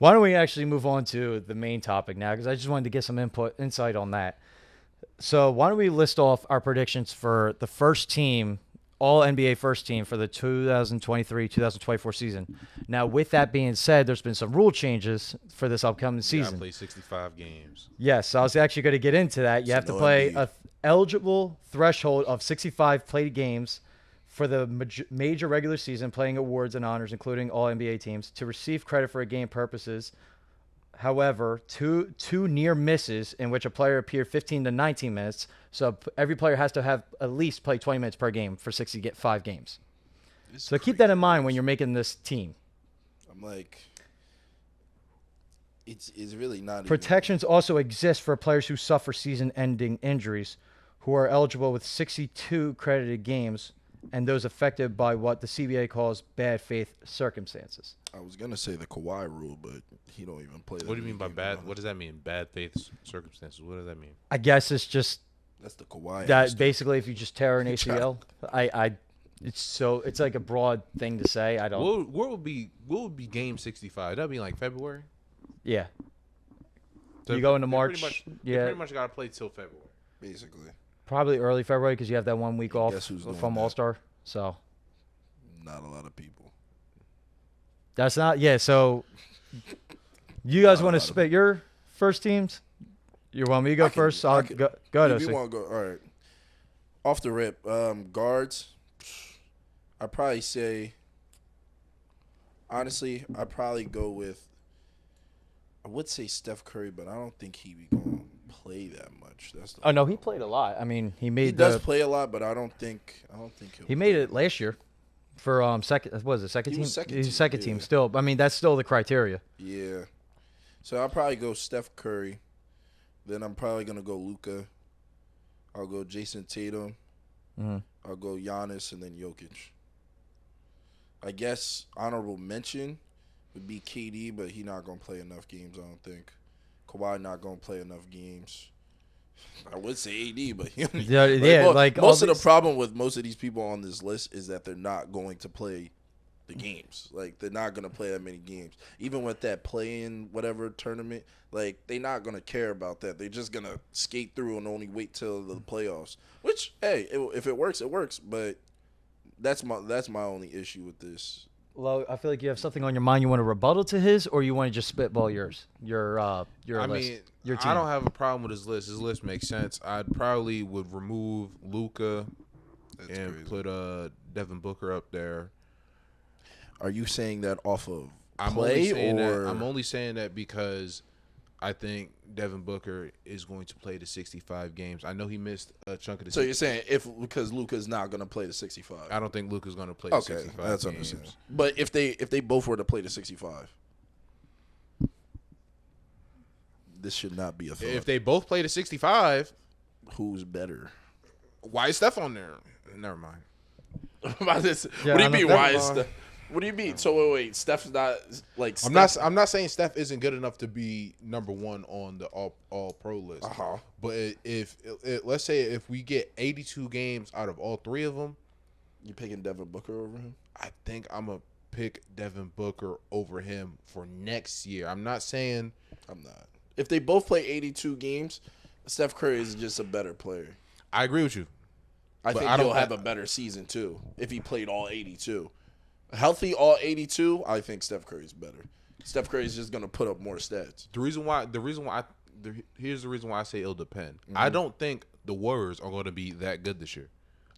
Why don't we actually move on to the main topic now? Because I just wanted to get some insight on that. So why don't we list off our predictions for the first team, all NBA first team for the 2023-2024 season. Now, with that being said, there's been some rule changes for this upcoming season. I play 65 games. Yes, I was actually going to get into that. You have to play a eligible threshold of 65 played games for the major regular season, playing awards and honors, including all NBA teams, to receive credit for game purposes. However, two near misses in which a player appeared 15 to 19 minutes. So every player has to have at least play 20 minutes per game for 65 games. So keep that in mind when you're making this team. I'm like, it's really not. Protections also exist for players who suffer season-ending injuries, who are eligible with 62 credited games, and those affected by what the CBA calls bad faith circumstances. I was gonna say the Kawhi rule, but he don't even play. What do you mean by bad? What does that mean? Bad faith circumstances. What does that mean? I guess it's just that's the Kawhi. That basically, if you just tear an ACL, it's like a broad thing to say. I don't. What would be game 65? That'd be like February. Yeah. So you go into March. You pretty much got to play till February. Basically. Probably early February because you have that 1 week off from All-Star. So. Not a lot of people. That's not, yeah, so you guys want to spit your first teams? You want me to go first? I'll go ahead. If you want to go, all right. Off the rip, guards, I'd probably say, honestly, I'd probably go with, I would say Steph Curry, but I don't think he be going to play that much. No, he played a lot. I mean, he does play a lot, but I don't think he made it last year. For second, what was it, second team? He's second team still. I mean, that's still the criteria. Yeah. So I'll probably go Steph Curry. Then I'm probably gonna go Luka. I'll go Jason Tatum. Mm-hmm. I'll go Giannis and then Jokic. I guess honorable mention would be KD, but he's not gonna play enough games. I don't think. Kawhi not gonna play enough games. I would say AD, but most of the problem with most of these people on this list is that they're not going to play the games. Like, they're not going to play that many games. Even with that play-in whatever tournament, like, they're not going to care about that. They're just going to skate through and only wait till the playoffs. Which, hey, if it works, it works. But that's my only issue with this. Well, I feel like you have something on your mind you want to rebuttal to his, or you want to just spitball your list, your team. I don't have a problem with his list. His list makes sense. I'd probably would remove Luka and put Devin Booker up there. Are you saying that off of I'm only saying that because I think Devin Booker is going to play the 65 games. I know he missed a chunk of the. So you're saying because Luka's not going to play the 65? I don't think Luka's going to play the 65 games. That's understandable. But if they both were to play the 65, this should not be a thought. If they both play the 65, who's better? Why is Steph on there? Never mind. What do you mean? Why is Steph? What do you mean? So wait, Steph's not like. I'm not saying Steph isn't good enough to be number one on the all pro list. But if let's say if we get 82 games out of all three of them, you picking Devin Booker over him? I think I'm gonna pick Devin Booker over him for next year. I'm not saying I'm not. If they both play 82 games, Steph Curry is just a better player. I agree with you. I think he'll have a better season too if he played all 82. Healthy all 82, I think Steph Curry's better. Steph Curry's just going to put up more stats. Here's the reason why I say it'll depend. Mm-hmm. I don't think the Warriors are going to be that good this year.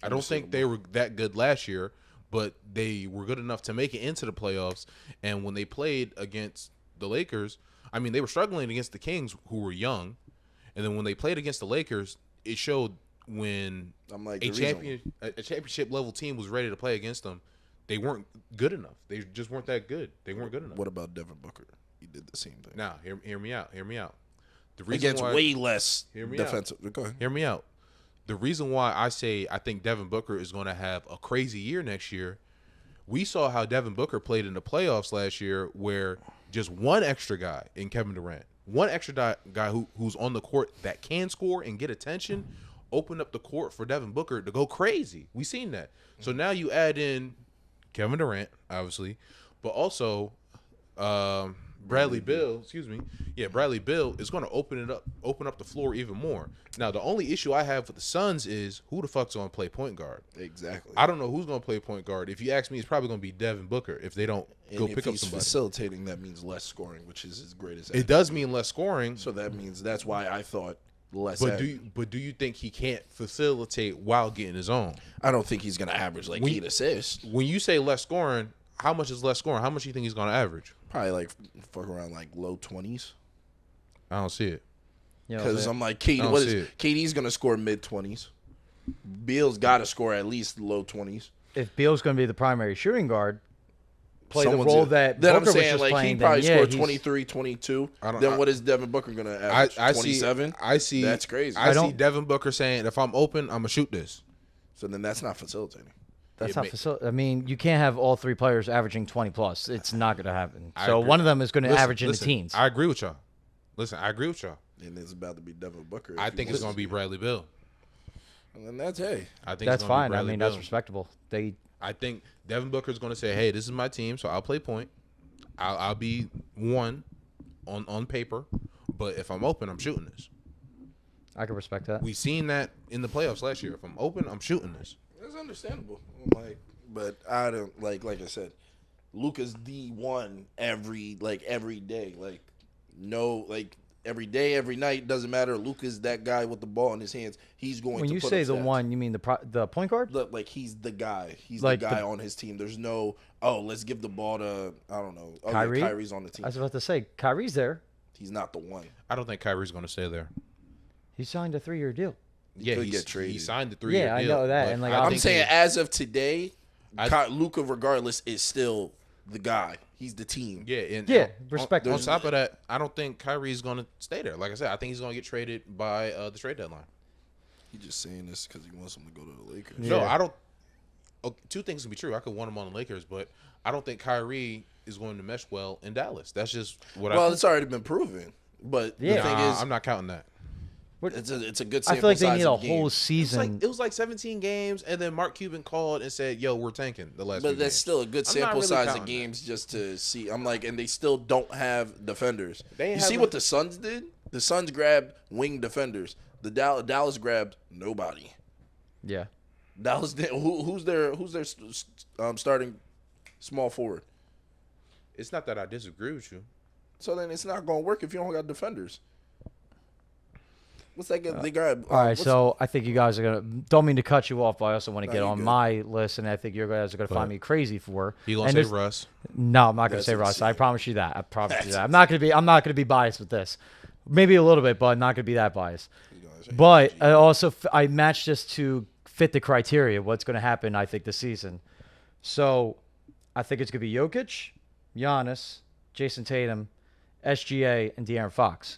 I don't think they were that good last year, but they were good enough to make it into the playoffs. And when they played against the Lakers, I mean, they were struggling against the Kings, who were young. And then when they played against the Lakers, it showed when a championship level team was ready to play against them. They weren't good enough. They just weren't that good. They weren't good enough. What about Devin Booker? He did the same thing. Now, hear me out. The reason against way less defensive. Go ahead. Hear me out. The reason why I say I think Devin Booker is going to have a crazy year next year, we saw how Devin Booker played in the playoffs last year where just one extra guy in Kevin Durant, one extra guy who's on the court that can score and get attention, opened up the court for Devin Booker to go crazy. We seen that. So now you add in Kevin Durant, obviously, but also Bradley Beal, excuse me. Yeah, Bradley Beal is going to open up the floor even more. Now, the only issue I have with the Suns is who the fuck's going to play point guard? Exactly. I don't know who's going to play point guard. If you ask me, it's probably going to be Devin Booker if they don't go pick up somebody. Facilitating, that means less scoring, which is as great as that. It does mean less scoring. So that means that's why I thought less. But do you think he can't facilitate while getting his own? I don't think he's going to average like 8 assists. When you say less scoring, how much is less scoring? How much do you think he's going to average? Probably like fuck around like low 20s. I don't see it. Because I'm like, KD's going to score mid 20s. Beal's got to score at least low 20s. If Beal's going to be the primary shooting guard, play the role that then Booker I'm saying was just like playing, he probably then, scored 23, 22. Then what is Devin Booker going to average? 27? I see. That's crazy. I see Devin Booker saying, if I'm open, I'm going to shoot this. So then that's not facilitating. That's not facilitating. I mean, you can't have all three players averaging 20 plus. It's not going to happen. So one of them is going to average in the teens. I agree with y'all. I agree with y'all. And it's about to be Devin Booker. I think it's going to be Bradley Beal. And then that's I think that's fine. I mean, Beal. that's respectable. I think Devin Booker is going to say, "Hey, this is my team, so I'll play point. I'll be one on paper, but if I'm open, I'm shooting this." I can respect that. We seen that in the playoffs last year. If I'm open, I'm shooting this. That's understandable. But I don't like I said, Luka's D1 every day. Every day, every night, doesn't matter. Luka's that guy with the ball in his hands. He's going to When you say the one, you mean the point guard? He's the guy. He's like the guy on his team. There's no, let's give the ball to, I don't know. Kyrie? Yeah, Kyrie's on the team. I was about to say, Kyrie's there. He's not the one. I don't think Kyrie's going to stay there. He signed a 3-year deal. Yeah, he get traded. He signed the 3-year deal. Yeah, I know that. And I'm saying as of today, Luka, regardless, is still the guy. He's the team. Yeah, and respect. On top of that, I don't think Kyrie's going to stay there. Like I said, I think he's going to get traded by the trade deadline. He's just saying this because he wants him to go to the Lakers. Yeah. No, I don't. Two things can be true. I could want him on the Lakers, but I don't think Kyrie is going to mesh well in Dallas. That's just what I think. Well, it's already been proven. But the thing is, I'm not counting that. It's a good sample size. I feel like they need a game. whole season. It was like 17 games, and then Mark Cuban called and said, "Yo, we're tanking the last." But that's games. still a good sample really size of games just to see. I'm like, and they still don't have defenders. You see what the Suns did? The Suns grabbed wing defenders. The Dallas grabbed nobody. Yeah. Dallas did. Who's their starting small forward? It's not that I disagree with you. So then it's not going to work if you don't got defenders. What's that? They got. All right, so I think you guys are gonna. Don't mean to cut you off, but I also want to get on my list, and I think you guys are gonna find me crazy for. You gonna say Russ? No, I'm not gonna say Russ. I promise you that. I promise you that. I'm not gonna be biased with this. Maybe a little bit, but not gonna be that biased. But I matched this to fit the criteria. What's gonna happen? I think this season. So, I think it's gonna be Jokic, Giannis, Jason Tatum, SGA, and De'Aaron Fox.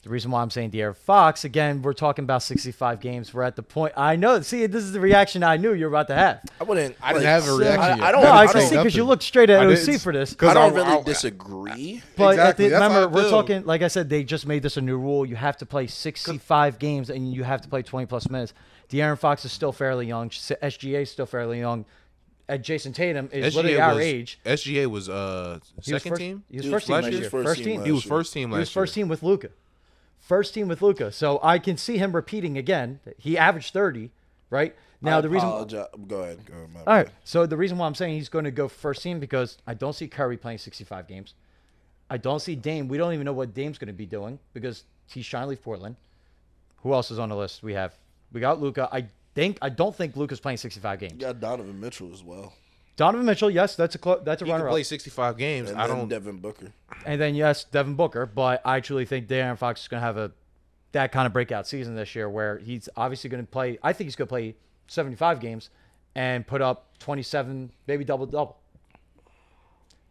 The reason why I'm saying De'Aaron Fox, again, we're talking about 65 games. We're at the point. I know. See, this is the reaction I knew you were about to have. I didn't have a reaction. I can see because you looked straight at OC for this. I don't really disagree. But exactly. Remember, we're talking, like I said, they just made this a new rule. You have to play 65 games, and you have to play 20-plus minutes. De'Aaron Fox is still fairly young. SGA is still fairly young. Jason Tatum is literally our age. SGA was second team? He was first team last year. First team. He was first team last year. He was first team with Luka. First team with Luka. So I can see him repeating again. He averaged 30, right? Now the reason. Go ahead. All right. So the reason why I'm saying he's going to go first team because I don't see Curry playing 65 games. I don't see Dame. We don't even know what Dame's going to be doing because he's trying to leave Portland. Who else is on the list? We got Luka. I don't think Luka's playing 65 games. You got Donovan Mitchell as well. Donovan Mitchell, yes, that's a runner-up. He can play 65 games. And then Devin Booker. And then, yes, Devin Booker. But I truly think De'Aaron Fox is going to have that kind of breakout season this year where he's obviously going to play. I think he's going to play 75 games and put up 27, maybe double-double.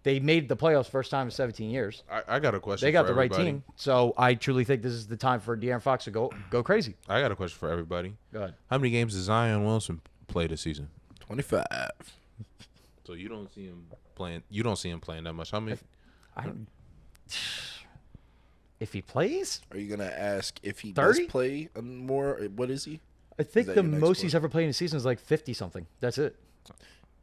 They made the playoffs first time in 17 years. I got a question. They got the everybody. right team. So I truly think this is the time for De'Aaron Fox to go crazy. I got a question for everybody. Go ahead. How many games does Zion Wilson play this season? 25. So you don't see him playing. You don't see him playing that much. How many? If he plays, are you gonna ask if he 30? does play more? What is he? I think the most he's ever played in a season is like 50 something. That's it.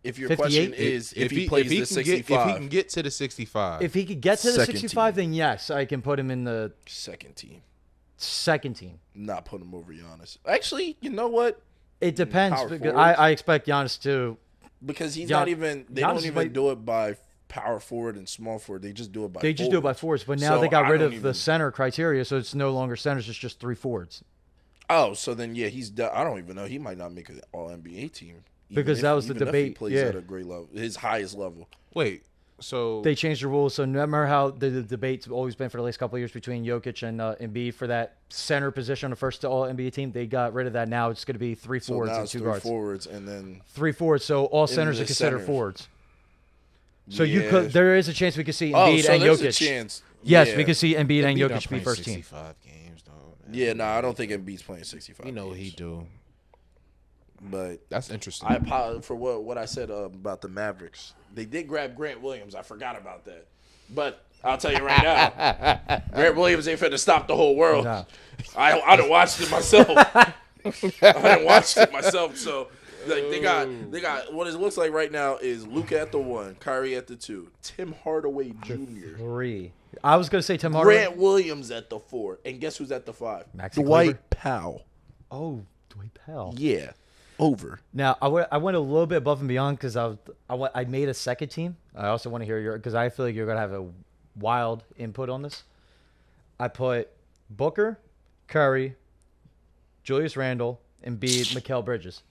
If your 58? question is if he plays the 65, if he can get to the 65, If he could get to the Second 65, team. then yes, I can put him in the second team, second team. not put him over Giannis. Actually, you know what? It depends. Power Because forwards. I expect Giannis to. Because he's Gian- not even. They Giannis don't is even like- do it by power forward and small forward. They just do it by. They just do it by forwards, but now So they got I rid don't of even- the center criteria, so it's no longer centers. It's just 3 forwards. Oh, so then yeah, I don't even know. He might not make an All NBA team. Because that was the If he debate, plays yeah. at a great level, his highest level. wait. So They changed the rules. So remember how the debate's always been for the last couple of years between Jokic and Embiid for that center position on the first All NBA team. They got rid of that. Now it's going to be 3 So forwards now and it's 2 three guards. forwards and then 3 forwards. So all centers the are considered centers. forwards. So Yeah. there is a chance we could see Embiid so and there's Jokic. a chance. Yes, yeah. we could see Embiid and Embiid not Jokic be playing first team. 65 games, though. Man. Yeah, no, I don't think Embiid's playing 65. You know games. he do. But That's interesting. I apologize for what I said about the Mavericks. They did grab Grant Williams. I forgot about that. But I'll tell you right now, Grant Williams ain't finna stop the whole world. No. I done watched it myself. I done watched it myself. So like they got what it looks like right now is Luka at the 1, Kyrie at the 2, Tim Hardaway Jr., 3. I was going to say Tim Hardaway. Grant Williams at the 4, and guess who's at the 5? Maxi Dwight Kleber. Powell. Oh, Dwight Powell. Yeah, over. Now I went a little bit above and beyond because I made a second team. I also want to hear your because I feel like you're gonna have a wild input on this. I put Booker, Curry, Julius Randle, Embiid, Mikal Bridges.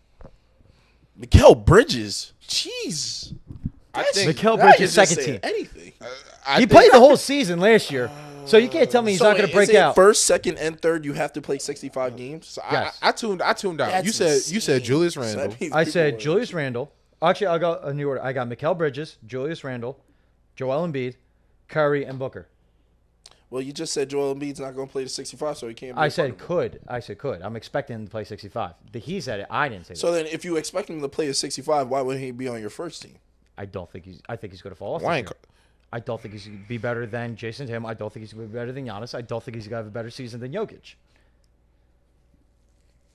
Mikal Bridges. Jeez. I think Mikal Now Bridges you're just second saying team. Anything. He played the whole season last year, so you can't tell me he's So not gonna wait, break is it out. First, second, and third, you have to play 65 games. So Yes. I tuned out. That's You said insane. Julius So that Randle. means I people said are- Julius Randle. Actually, I got a new order. I got Mikal Bridges, Julius Randle, Joel Embiid, Curry, and Booker. Well, you just said Joel Embiid's not going to play the 65, so he can't. Be I a said part of it. could. I said could. I'm expecting him to play 65. He said it. I didn't say that. So then, if you expect him to play a 65, why wouldn't he be on your first team? I think he's going to fall off. Why this ain't year. I don't think he's going to be better than Jason Tatum. I don't think he's going to be better than Giannis. I don't think he's going to have a better season than Jokic.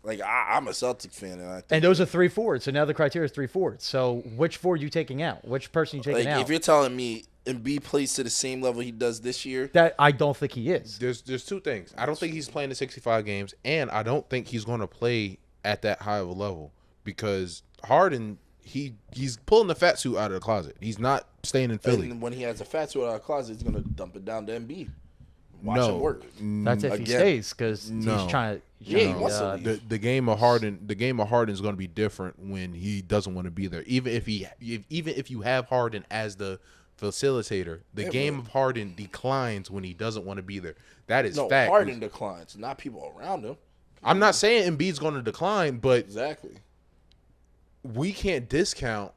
Like I'm a Celtic fan, and I think And those are 3 forwards. So now the criteria is 3 forwards. So which forward you taking out? Which person you taking like out? if you're telling me Embiid plays to the same level he does this year, That I don't think he is. There's two things. I don't think he's playing the 65 games, and I don't think he's going to play at that high of a level because Harden he's pulling the fat suit out of the closet. He's not staying in Philly. and when he has a fat suit out of the closet, he's going to dump it down to Embiid. Watch him work. That's if he Again. stays because No. he's trying to. Yeah, he wants to leave. The game of Harden is going to be different when he doesn't want to be there. Even if you have Harden as the facilitator, the game of Harden declines when he doesn't want to be there. That is No, fact. Harden declines, not people around him. I'm not saying Embiid's going to decline, but Exactly. we can't discount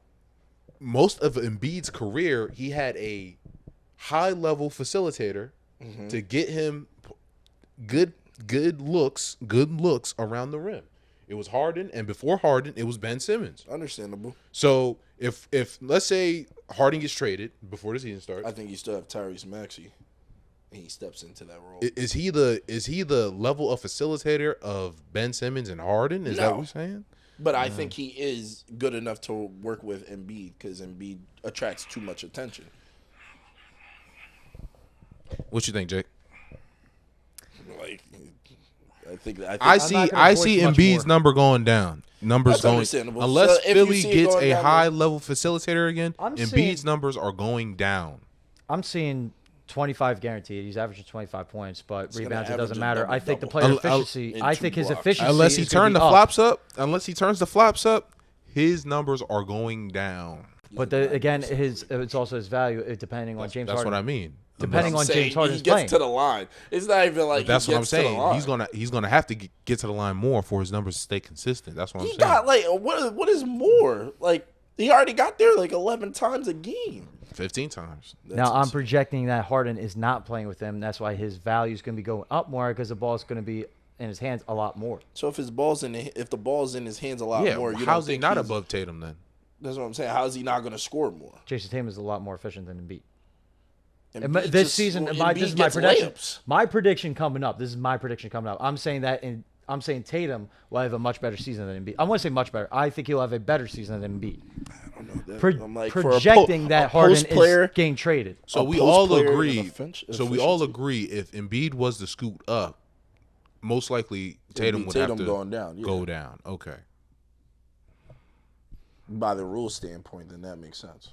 most of Embiid's career. He had a high level facilitator to get him good looks around the rim. It was Harden, and before Harden, it was Ben Simmons. Understandable. So if let's say Harden gets traded before the season starts, I think you still have Tyrese Maxey, and he steps into that role. is he the level of facilitator of Ben Simmons and Harden? Is that No. what you're saying? But I think he is good enough to work with Embiid because Embiid attracts too much attention. What you think, Jake? Like, I I I'm see not gonna voice see much Embiid's more. number going down. Numbers That's going understandable. unless So if you Philly see it gets going a down, high level facilitator again. I'm Embiid's seeing- numbers are going down. I'm seeing 25 guaranteed. He's averaging 25 points, but gonna rebounds it average doesn't a matter. I think the double-double. player I'll- efficiency. in I 2 think his blocks. efficiency. Unless he is gonna turns be the up. flops up, his numbers are going down. But again, it's also his value depending on James That's Harden. what I mean. Depending on James Harden's he gets playing. to the line. It's not even like That's he what I'm gets to the saying. line. He's gonna have to get to the line more for his numbers to stay consistent. That's what I'm He saying. got like what is more? Like he already got there like 11 times a game. 15 times. Now I'm projecting that Harden is not playing with him. That's why his value is going to be going up more because the ball is going to be in his hands a lot more. So if the ball's in his hands a lot Yeah, more, you how's don't he think not he's- above Tatum then? That's what I'm saying. How is he not going to score more? Jason Tatum is a lot more efficient than Embiid. Embiid This just- season, this Embiid is my gets prediction. layups. My prediction coming up. This is my prediction coming up. I'm saying Tatum will have a much better season than Embiid. I want to say much better. I think he'll have a better season than Embiid. I'm like, projecting that Harden is getting traded. So we all agree. So we all agree if Embiid was to scoot up, most likely Tatum would have to go down. Okay. By the rule standpoint, then that makes sense.